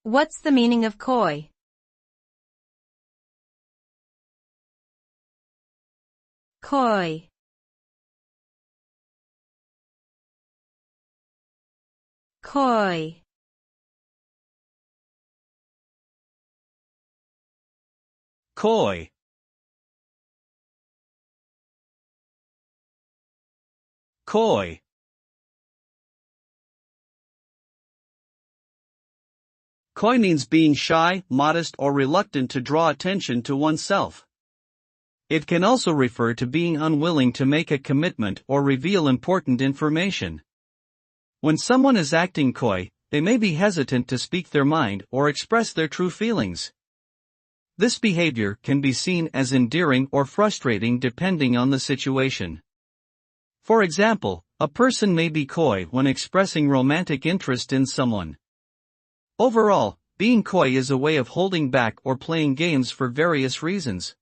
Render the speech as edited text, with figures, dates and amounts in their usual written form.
What's the meaning of coy? Coy. Coy. Coy. Coy. Coy means being shy, modest, or reluctant to draw attention to oneself. It can also refer to being unwilling to make a commitment or reveal important information. When someone is acting coy, they may be hesitant to speak their mind or express their true feelings. This behavior can be seen as endearing or frustrating depending on the situation. For example, a person may be coy when expressing romantic interest in someone. Overall, being coy is a way of holding back or playing games for various reasons.